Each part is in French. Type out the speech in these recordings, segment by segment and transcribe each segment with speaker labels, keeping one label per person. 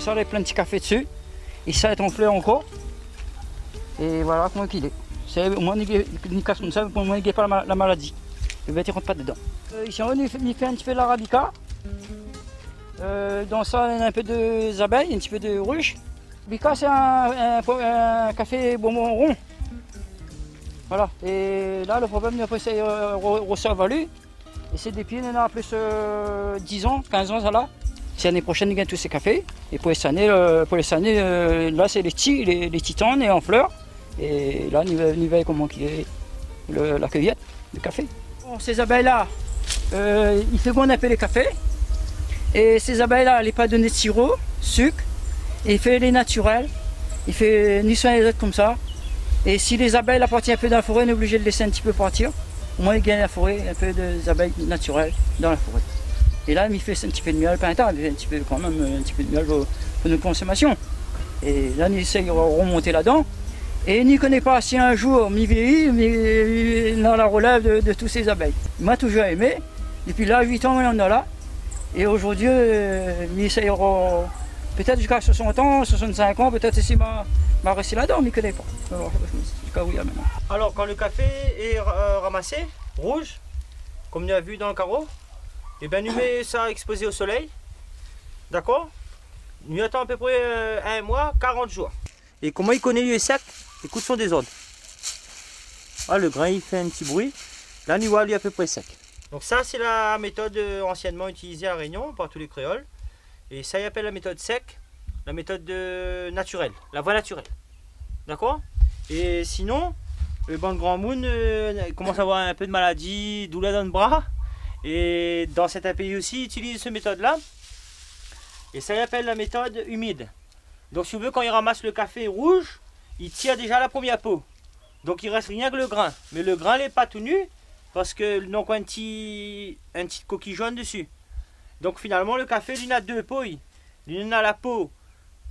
Speaker 1: ça avec plein de petits cafés dessus. Et ça est en fleur encore. Et voilà comment il est. C'est au moins une casse comme ça, au moins il n'y a pas la maladie. Le bête ne rentre pas dedans. Ici on fait un petit peu de l'arabica. Dans ça, il y a un peu d'abeilles, un petit peu de ruche. L'arabica, c'est un café bonbon rond. Voilà. Et là, le problème, après, c'est ressort valu. Et c'est des pieds, il y en a plus 10 ans, 15 ans, ça là. C'est l'année prochaine, il gagne tous ces cafés. Et pour les années, là, c'est les titanes et en fleurs. Et là, on va comment qui est la cueillette de café. Bon, ces abeilles-là, il fait bon appeler les cafés. Et ces abeilles-là, elle n'est pas donné de sirop, sucre. Et il fait les naturels. Il fait ni soin les autres comme ça. Et si les abeilles appartiennent un peu dans la forêt, on est obligé de laisser un petit peu partir. Au moins, il gagne la forêt, un peu des abeilles naturelles dans la forêt. Et là, il fait un petit peu de miel, pas un tas, mais un petit peu quand même, un petit peu de miel pour nos consommations. Et là, on essaye de remonter là-dedans. Et il n'y connaît pas si un jour, il vieillit, mais dans la relève de tous ces abeilles. Il m'a toujours aimé. Depuis là, 8 ans, on en a là. Et aujourd'hui, il essayera peut-être jusqu'à 60 ans, 65 ans, peut-être ici m'a resté là-dedans, mais il ne connaît pas. Alors, quand le café est ramassé, rouge, comme on a vu dans le carreau, et bien nous met ça exposé au soleil, d'accord? Nous attend à peu près 1 mois, 40 jours. Et comment il connaît lui est sec? Écoute son désordre. Ah, le grain il fait un petit bruit. Là, nous voit lui à peu près sec. Donc ça, c'est la méthode anciennement utilisée à Réunion par tous les créoles. Et ça y appelle la méthode sec, la méthode naturelle, la voie naturelle. D'accord? Et sinon, le banc de Grand Moon commence à avoir un peu de maladie, douleur dans le bras. Et dans certains pays aussi, ils utilisent cette méthode-là. Et ça y appelle la méthode humide. Donc si vous voulez, quand il ramasse le café rouge, il tire déjà la première peau. Donc il reste rien que le grain. Mais le grain n'est pas tout nu, parce que donc un petit coquille jaune dessus. Donc finalement le café lui a 2 peaux. Il a la peau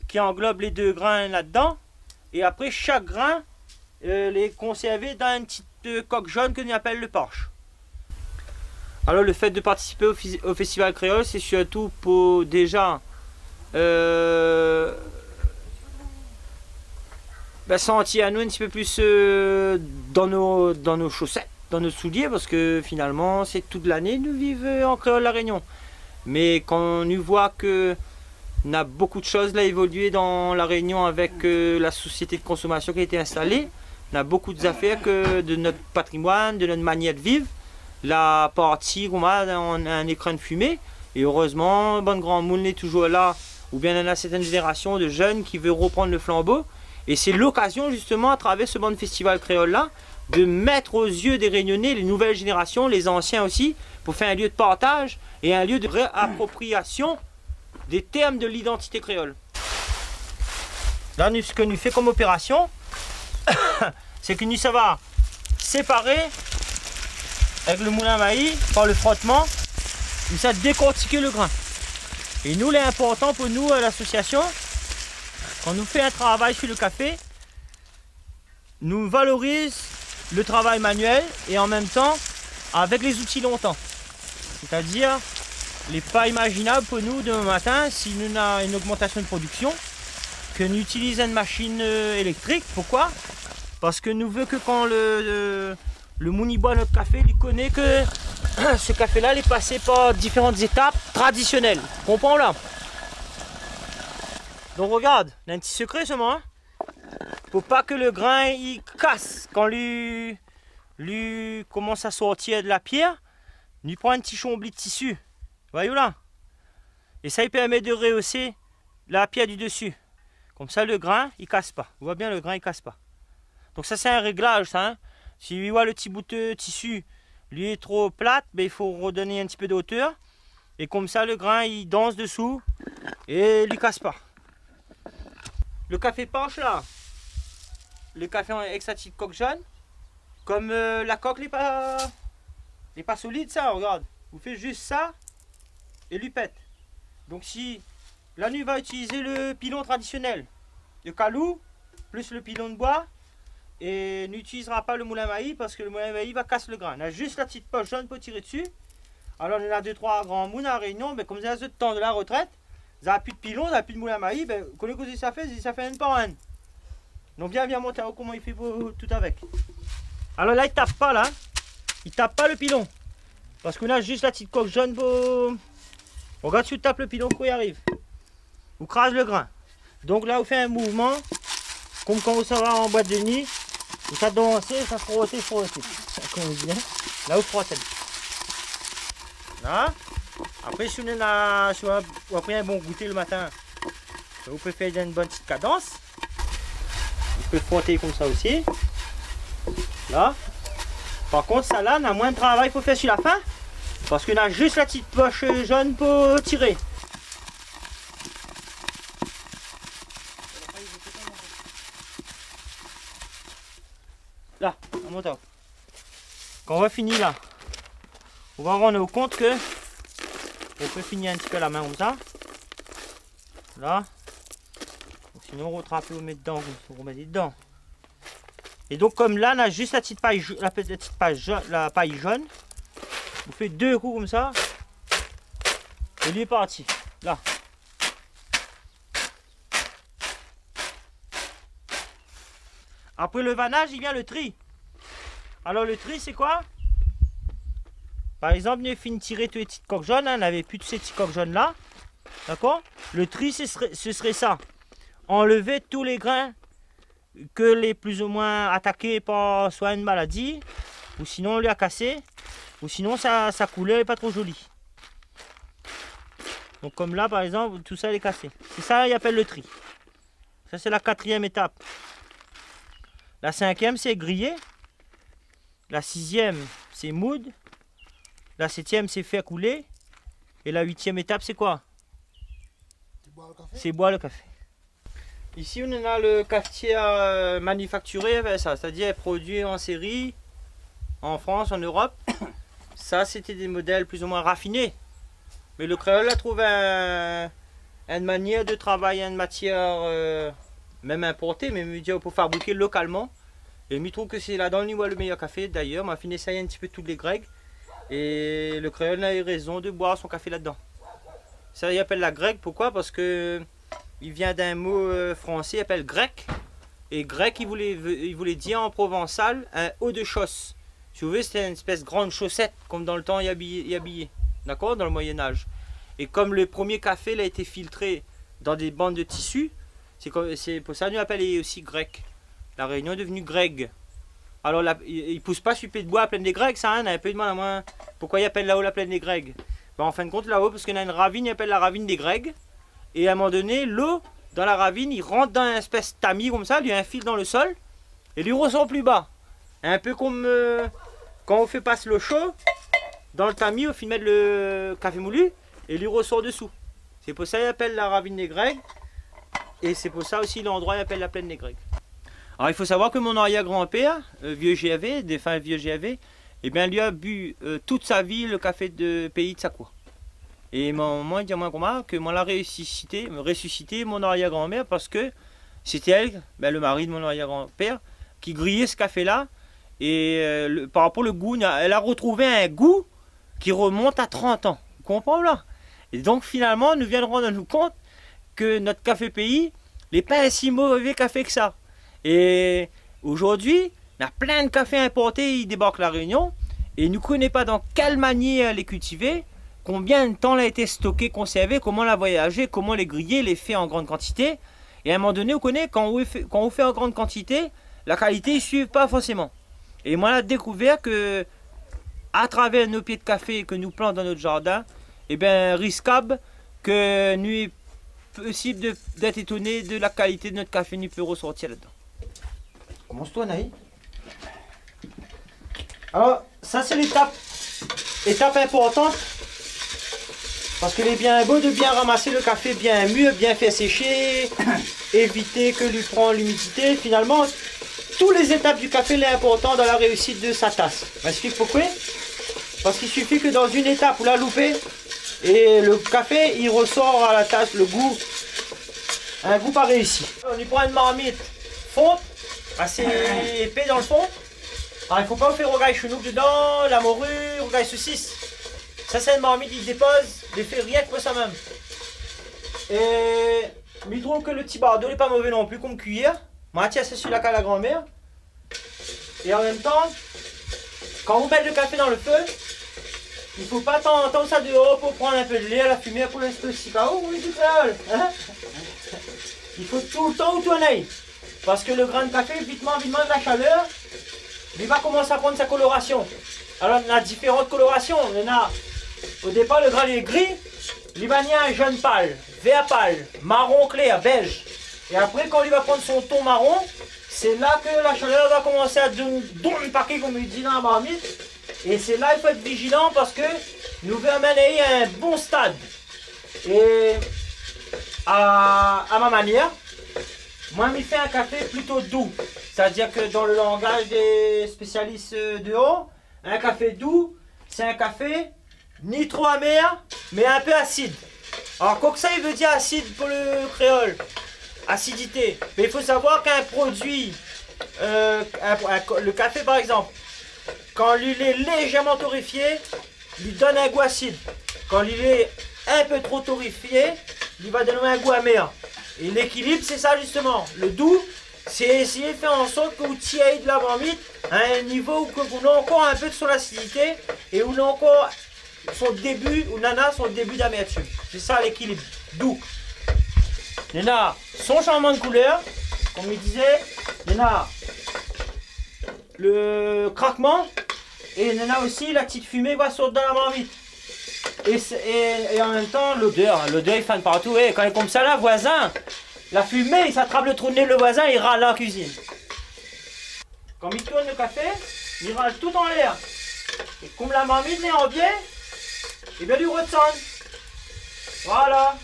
Speaker 1: qui englobe les 2 grains là-dedans. Et après chaque grain les conservé dans une petite coque jaune que l'on appelle le porche. Alors le fait de participer au festival créole, c'est surtout pour déjà sentir à nous un petit peu plus dans nos chaussettes, dans nos souliers, parce que finalement c'est toute l'année nous vivons en créole la Réunion. Mais quand on voit que on a beaucoup de choses là évolué dans la Réunion avec la société de consommation qui a été installée, on a beaucoup d'affaires de notre patrimoine, de notre manière de vivre. La partie on a un écran de fumée, et heureusement Banque Grand Moon est toujours là, ou bien on a certaines générations de jeunes qui veulent reprendre le flambeau. Et c'est l'occasion justement à travers ce bon festival créole là de mettre aux yeux des Réunionnais les nouvelles générations, les anciens aussi, pour faire un lieu de partage et un lieu de réappropriation des termes de l'identité créole. Là, ce que nous fait comme opération, c'est que nous ça va séparer avec le moulin à maïs par le frottement, nous ça décortiquer le grain. Et nous, l'important pour nous à l'association, quand nous fait un travail sur le café, nous valorise le travail manuel et en même temps avec les outils longtemps. C'est-à-dire, il n'est pas imaginable pour nous demain matin, si nous avons une augmentation de production, que nous utilisons une machine électrique. Pourquoi? Parce que nous voulons que quand le mouni boit notre café, il connaît que ce café-là est passé par différentes étapes traditionnelles. Comprends là? Donc regarde, il y a un petit secret seulement. Hein? Pour pas que le grain il casse quand lui commence à sortir de la pierre, lui prend un petit chambly de tissu. Voyez là? Et ça il permet de rehausser la pierre du dessus. Comme ça le grain il casse pas. Vous voyez bien, le grain il casse pas. Donc ça c'est un réglage ça. Hein? Si lui voit le petit bout de tissu lui est trop plate, ben, il faut redonner un petit peu de hauteur. Et comme ça le grain il danse dessous et il lui casse pas. Le café penche là, le café avec sa petite coque jaune, comme la coque n'est pas solide ça, regarde, vous faites juste ça et lui pète. Donc si là nous va utiliser le pilon traditionnel, le calou plus le pilon de bois, et n'utilisera pas le moulin à maïs parce que le moulin à maïs va casser le grain. On a juste la petite poche jaune pour tirer dessus. Alors on a 2-3 grands moulins à Réunion, mais comme c'est le temps de la retraite,
Speaker 2: vous n'avez plus de pilon, vous n'avez plus de moulin à maïs, ben, vous connaissez ce que ça fait un par un. Donc viens monter comment il fait pour tout avec. Alors là, il tape pas là. Il tape pas le pilon. Parce qu'on a juste la petite coque jaune pour... Regarde si tu tapes le pilon quand il arrive. Vous crase le grain. Donc là, vous faites un mouvement, comme quand vous savez en boîte de nuit. Vous ça danser, ça frotter. Comme on dit, hein. Là, vous frottez. Là. Après, si vous avez un bon goûter le matin, vous pouvez faire une bonne petite cadence. Vous pouvez frotter comme ça aussi. Là. Par contre, ça là, on a moins de travail pour faire sur la fin. Parce qu'on a juste la petite poche jaune pour tirer. Là, on monte. Quand on va finir là, on va rendre compte que on peut finir un petit peu la main comme ça. Là. Sinon, on rattrape, on met dedans, on met dedans. Et donc, comme là, on a juste la petite paille, la paille jaune. On fait 2 coups comme ça. Et lui est parti. Là. Après le vannage, il vient le tri. Alors, le tri, c'est quoi? Par exemple, il finit de tirer toutes les petites coques jaunes. Hein, on n'avait plus de ces petites coques jaunes là. D'accord? Le tri, ce serait ça. Enlever tous les grains que les plus ou moins attaqués par soit une maladie, ou sinon on lui a cassé, ou sinon sa couleur n'est pas trop jolie. Donc comme là par exemple, tout ça est cassé. C'est ça il appelle le tri. Ça c'est la 4e étape. La 5e c'est griller. La 6e c'est moudre. La 7e c'est faire couler. Et la 8e étape c'est quoi? C'est boire le café. Ici, on a le cafetière manufacturé, c'est-à-dire produit en série en France, en Europe. Ça, c'était des modèles plus ou moins raffinés. Mais le créole a trouvé une manière de travailler une matière même importée, mais pour fabriquer localement. Et je trouve que c'est là-dedans le meilleur café. D'ailleurs, m'a fini ça un petit peu tous les Grecs. Et le créole a eu raison de boire son café là-dedans. Ça, il appelle la grecque. Pourquoi? Parce que il vient d'un mot français, il appelle grec. Et grec, il voulait dire en provençal un haut de chausse. Si vous voulez, c'était une espèce de grande chaussette, comme dans le temps il habillait. D'accord? Dans le Moyen-Âge. Et comme le premier café il a été filtré dans des bandes de tissu, c'est pour ça qu'on appelle aussi grec. La Réunion est devenue grec. Alors, il ne pousse pas sur pied de bois à plaine des Grecs, ça, hein, on a un peu de mal à moins. Pourquoi il appelle là-haut la plaine des Grecs? Ben, en fin de compte, là-haut, parce qu'on a une ravine, il appelle la ravine des Grecs. Et à un moment donné, l'eau, dans la ravine, il rentre dans une espèce de tamis comme ça, il y a un fil dans le sol, et lui ressort plus bas. Un peu comme quand on fait passer l'eau chaude, dans le tamis, on fait mettre le café moulu, et lui ressort dessous. C'est pour ça qu'il appelle la ravine des Grecs, et c'est pour ça aussi l'endroit il appelle la plaine des Grecs. Alors il faut savoir que mon arrière-grand-père, vieux GAV, défunt vieux GAV, eh bien lui a bu toute sa vie le café de pays de sa cour. Et moi, il dit à moi grand-mère que moi l'a ressuscité mon arrière-grand-mère parce que c'était elle, ben, le mari de mon arrière-grand-père, qui grillait ce café-là. Et par rapport au goût, elle a retrouvé un goût qui remonte à 30 ans. Vous comprenez là? Et donc finalement, nous viendrons rendre nous compte que notre café pays n'est pas un si mauvais café que ça. Et aujourd'hui, il y a plein de cafés importés, ils débarquent à la Réunion et nous ne connaissons pas dans quelle manière les cultiver. Combien de temps elle a été stocké, conservé, comment la voyager, comment les griller, les faire en grande quantité. Et à un moment donné, on connaît, quand on fait en grande quantité, la qualité ne suit pas forcément. Et moi, j'ai découvert que, à travers nos pieds de café que nous plantons dans notre jardin, eh bien, risquable que nous est possible d'être étonné de la qualité de notre café, nous peut ressortir là-dedans. Commence-toi, Naï. Alors, ça, c'est l'étape importante. Parce qu'il est bien beau de bien ramasser le café bien mûr, bien fait sécher, éviter que lui prenne l'humidité. Finalement, toutes les étapes du café sont importantes dans la réussite de sa tasse. Je m'explique pourquoi. Parce qu'il suffit que dans une étape où la loupé, et le café, il ressort à la tasse le goût, un goût pas réussi. On y prend une marmite fonte, assez épais dans le fond. Alors il ne faut pas faire rogaille chenouk dedans, la morue, rogaille saucisse. Ça c'est une marmite, il dépose, il fait rien que pour ça même. Et je trouve que le petit bardeau n'est pas mauvais non plus comme cuillère. Moi, tiens, c'est celui-là qu'a la grand-mère. Et en même temps, quand vous mettez le café dans le feu, il ne faut pas attendre ça dehors pour prendre un peu de lait à la fumée pour l'instant aussi. Oui, tout seul. Hein? Il faut tout le temps où tu en ailles. Parce que le grain de café, vitement de la chaleur, il va commencer à prendre sa coloration. Alors, on a différentes colorations. Au départ, le grain est gris, libanien jaune pâle, vert pâle, marron clair, beige. Et après, quand il va prendre son ton marron, c'est là que la chaleur va commencer à donner paquet, comme il dit dans la marmite. Et c'est là qu'il faut être vigilant parce que nous veut amener à un bon stade. Et à ma manière, moi, je fais un café plutôt doux. C'est-à-dire que dans le langage des spécialistes de haut, un café doux, c'est un café ni trop amer, mais un peu acide. Alors, quoi que ça, il veut dire acide pour le créole. Acidité. Mais il faut savoir qu'un produit, le café par exemple, quand il est légèrement torréfié, il donne un goût acide. Quand il est un peu trop torréfié, il va donner un goût amer. Et l'équilibre, c'est ça justement. Le doux, c'est essayer de faire en sorte que vous tirez de la marmite à un niveau où vous avez encore un peu de son acidité et où on a encore son début, où nana son début d'amertume. C'est ça l'équilibre. Doux. Il y en a son changement de couleur, comme il disait, il y en a le craquement et il y en a aussi la petite fumée qui va sortir dans la marmite. Et en même temps l'odeur il fan partout. Et quand il est comme ça là, voisin, la fumée, il s'attrape le trou de nez de le voisin, il râle dans la cuisine. Quand il tourne le café, il râle tout en l'air. Et comme la marmite est en biais, il va lui redescendre. Voilà.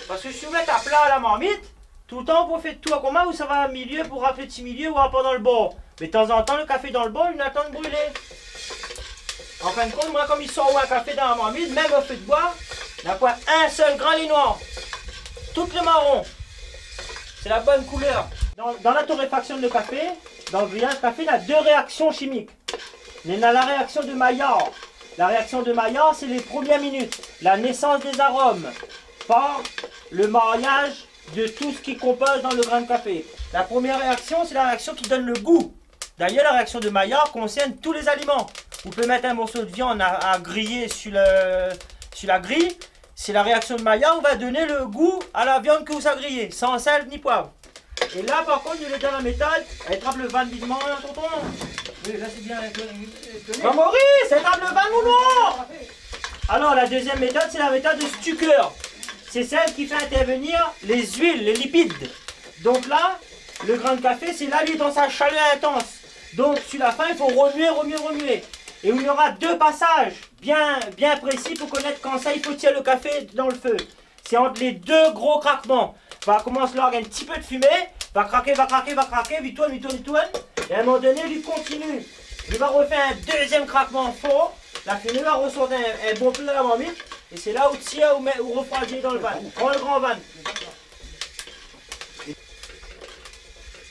Speaker 2: Parce que si vous mettez à plat à la marmite, tout le temps vous faites tout à commun ou ça va au milieu pour rappeler petit milieu ou pas dans le bord. Mais de temps en temps, le café dans le bol, il attend de brûler. En fin de compte, moi, comme il sort un café dans la marmite, même au feu de bois, il n'y a pas un seul grain les noir. Tout le marron. C'est la bonne couleur. Dans la torréfaction de café, dans le grillage de café, il y a deux réactions chimiques. Il y a la réaction de Maillard. La réaction de Maillard, c'est les premières minutes. La naissance des arômes par le mariage de tout ce qui compose dans le grain de café. La première réaction, c'est la réaction qui donne le goût. D'ailleurs, la réaction de Maillard concerne tous les aliments. Vous pouvez mettre un morceau de viande à griller sur la grille. C'est la réaction de Maillard qui va donner le goût à la viande que vous avez grillée, sans sel ni poivre. Et là, par contre, il est dans la méthode. Elle trappe le van videment, tonton.
Speaker 1: Oui, là c'est bien.
Speaker 2: Maurice, elle trappe le van ou non? Alors, la deuxième méthode, c'est la méthode de Stucker. C'est celle qui fait intervenir les huiles, les lipides. Donc là, le grain de café, c'est là, lui, dans sa chaleur intense. Donc, sur la fin, il faut remuer, remuer, remuer. Et où il y aura deux passages bien précis pour connaître quand ça, il faut tirer le café dans le feu. C'est entre les deux gros craquements. Va commencer là, il y a un petit peu de fumée, va craquer, vite tourne. Et à un moment donné, il continue. Il va refaire un deuxième craquement fort. La fumée va ressortir un bon peu de la marmite. Et c'est là où tire ou refroidit dans le van. Prends le grand van.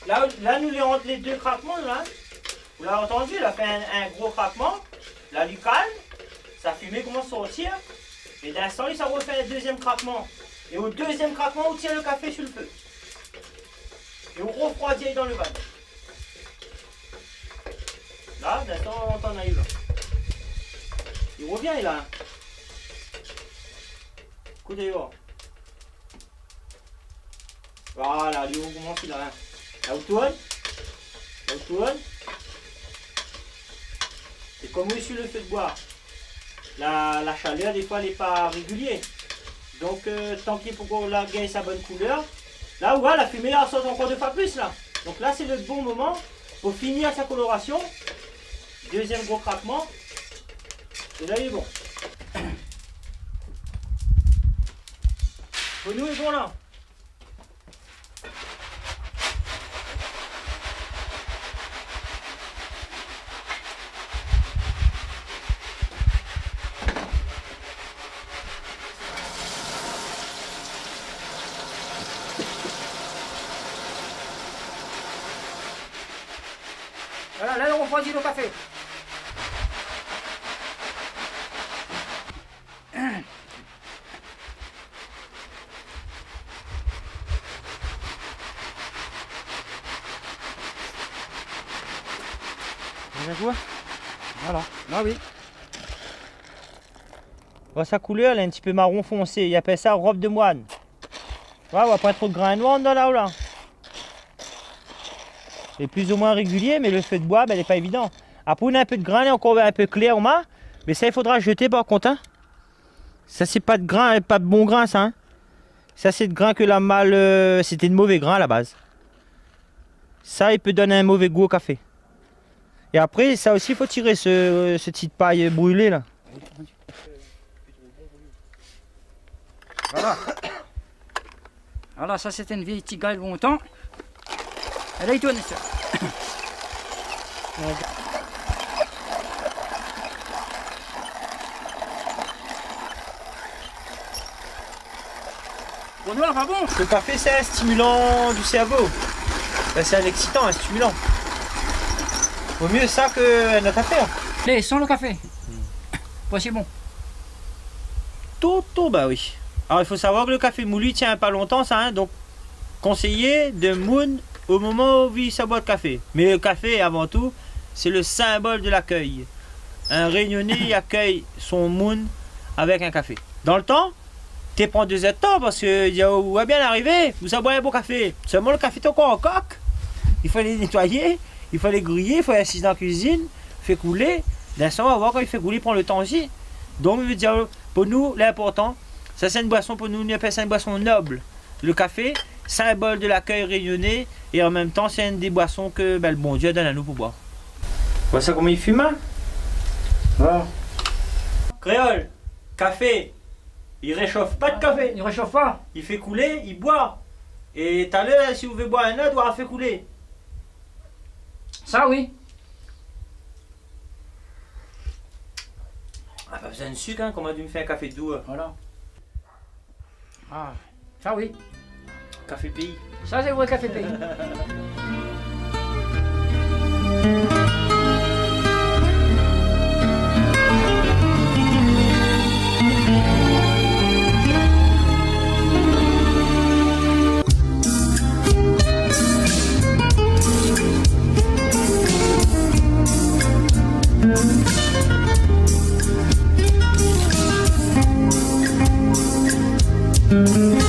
Speaker 2: Là nous les rentrons les deux craquements là. Vous l'avez entendu, il a fait un gros craquement. Là, du calme, sa fumée commence à sortir. Et d'instant, ça refait un deuxième craquement. Et au deuxième craquement, on tire le café sur le feu. Et on refroidit dans le van. Là, d'instant, on en arrive là. Il revient là. Écoutez voir. Voilà, lui, on commence là. Là, on tourne. Là, on tourne. Et comme oui sur le feu de bois, la chaleur des fois elle n'est pas régulière. Donc tant qu'il faut qu'on la gagne sa bonne couleur, là voilà, la fumée là sort encore deux fois plus là. Donc là c'est le bon moment pour finir sa coloration. Deuxième gros craquement. Et là il est bon. Pour nous il est bon là.
Speaker 1: Voilà, là on refroidit le café.
Speaker 2: Ça quoi?
Speaker 1: Voilà, là oui.
Speaker 2: Bon, sa couleur, elle est un petit peu marron foncé. Il appelle ça robe de moine. Ouais, on va pas trop de grains noirs dans là ou là. C'est plus ou moins régulier, mais le feu de bois, ben, il n'est pas évident. Après, on a un peu de grain, encore un peu clair, on a. Mais ça, il faudra jeter par contre. Hein. Ça, c'est pas de grain, pas de bon grain, ça. Hein. Ça, c'est de grain que la malle. C'était de mauvais grain à la base. Ça, il peut donner un mauvais goût au café. Et après, ça aussi, il faut tirer ce petite paille brûlée là.
Speaker 1: Voilà. Voilà, ça c'était une vieille tigale longtemps. Et là, il tourne ça. Pour nous, là, pas bon.
Speaker 2: Le café, c'est un stimulant du cerveau. Ben, c'est un excitant, un stimulant. Vaut mieux ça que notre affaire.
Speaker 1: Allez, sans le café. Pas si bon.
Speaker 2: Toto, bah oui. Alors, il faut savoir que le café moulu tient pas longtemps, ça. Hein, donc, conseillé de moune au moment où il sa boîte de café. Mais le café, avant tout, c'est le symbole de l'accueil. Un Réunionnais accueille son moune avec un café. Dans le temps, tu prends 2 heures de temps parce que il va bien arriver, vous avez un bon café. Seulement le café est encore en coque. Il faut les nettoyer, il faut les griller, il faut les assister dans la cuisine, fait couler. L'instant, on va voir quand il fait couler, il prend le temps aussi. Donc, je veux dire, pour nous, l'important, ça c'est une boisson pour nous, on appelle ça une boisson noble. Le café, symbole de l'accueil réunionnais, et en même temps, c'est une des boissons que ben, le bon Dieu donne à nous pour boire. Voilà ça comment il fume, hein?
Speaker 1: Voilà.
Speaker 2: Créole, café, il réchauffe pas de café.
Speaker 1: Il réchauffe pas.
Speaker 2: Il fait couler, il boit. Et tout à l'heure, si vous voulez boire un autre, il va faire couler.
Speaker 1: Ça oui.
Speaker 2: Ah, pas besoin de sucre, hein, qu'on a dû me faire un café doux.
Speaker 1: Voilà. Ah, ça oui.
Speaker 2: Café pays.
Speaker 1: Ça c'est le vrai café pays.
Speaker 3: Thank you.